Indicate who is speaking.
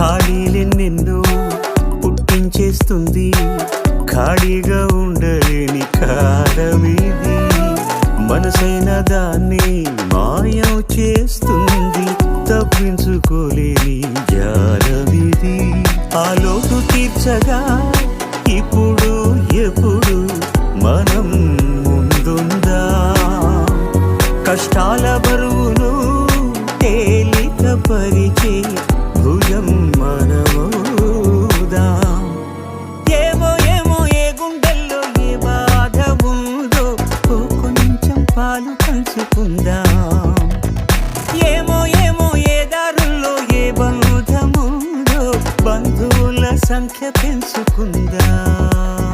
Speaker 1: ఖాళీలెన్నెన్నో పుట్టించేస్తుంది, ఖాళీగా ఉండలేని కాలమిది. మనసైన దాన్ని మాయం చేస్తుంది, తప్పించుకోలేని జాలమిది. ఆ లోటు తీర్చగా ఇప్పుడు ఎప్పుడు మనం ముందుందా, కష్టాల బరువును తేలిక పరిచే భుజం మనమోదా. ఏమో ఏమో ఏ గుండెల్లో ఏ బాధ ఉందో కొంచెం పాలు పంచుకుందాం. ఏమో ఏమో ఏ దారుల్లో ఏ బంధముందో బంధువుల సంఖ్య పెంచుకుందాం.